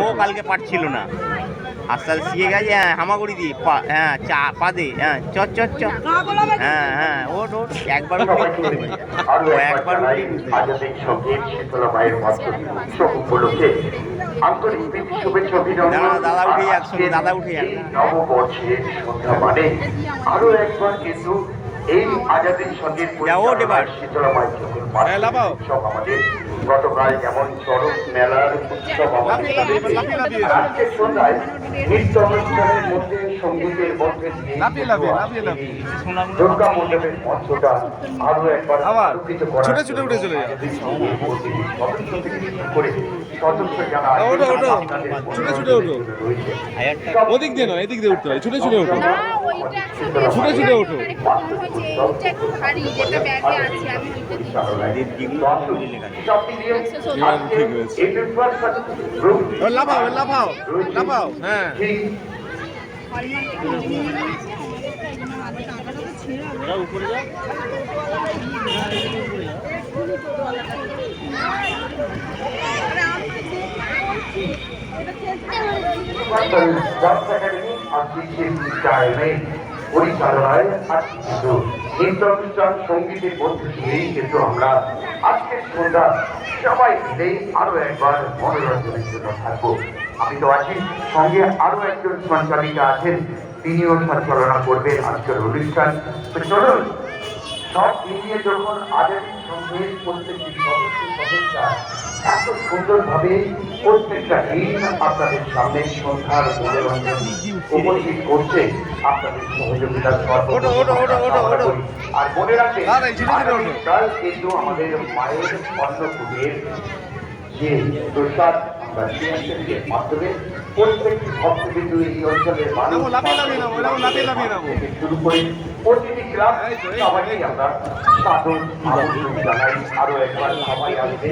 ও কালকে পারছিল না, আস্তে আস্তে শিখে গেছে। হ্যাঁ, হামাগুড়ি দিয়ে হ্যাঁ চা পা দে, হ্যাঁ চ চ চ, হ্যাঁ হ্যাঁ ওট ওট, একবার একবার দাদা উঠে একসঙ্গে, দাদা উঠে যাক নববর্ষের সন্ধ্যা মানে আরো একবার কিন্তু এই আজাদের সঙ্গে শীতলা মায়ের যখন উৎসব আমাদের গতকাল যেমন চরক মেলার উৎসব আমাদের আজকের সন্ধ্যায় নৃত্য অনুষ্ঠানের মধ্যে সঙ্গীতের মধ্যে দুর্গা মণ্ডপের মঞ্চটা আরো একবার আলোকিত করা করে সদস্য যারা ওদিক দিয়ে নয়, এদিক দিয়ে উঠতে হয়, ছুটে ছুটে ওঠো, ছুটে ছুটে ওঠো। লাফাও লাফাও লাফাও, হ্যাঁ উপরে যাও। পরিচালনায় অনুষ্ঠান সঙ্গীতের মধ্যে দিয়েই কিন্তু আমরা আজকের সন্ধ্যা সবাই মিলেই আরো একবার মনোরঞ্জনের জন্য থাকবো। আমি তো আছি, সঙ্গে আরো একজন সঞ্চালিকা আছেন, তিনিও সঞ্চালনা করবেন আজকের অনুষ্ঠান। তো চলুন সব মিলিয়ে যখন আজের সঙ্গে প্রত্যেকটি সদস্যা এত সুন্দরভাবে প্রত্যেকটা দিন আপনাদের সামনে সন্ধ্যার মনোরঞ্জন উপস্থিত করছে, আপনাদের সহযোগিতার আর মনে রাখবেন আগামীকাল কিন্তু আমাদের মায়ের অন্নকূটের যে প্রসাদ আমরা মাধ্যমে প্রত্যেকটি ভক্তবিন্দু এই অঞ্চলের মানুষ শুরু করে প্রতিটি গ্রাম সবাইকে আমরা সাধন জানাই। আরো একবার সবাই আসবে।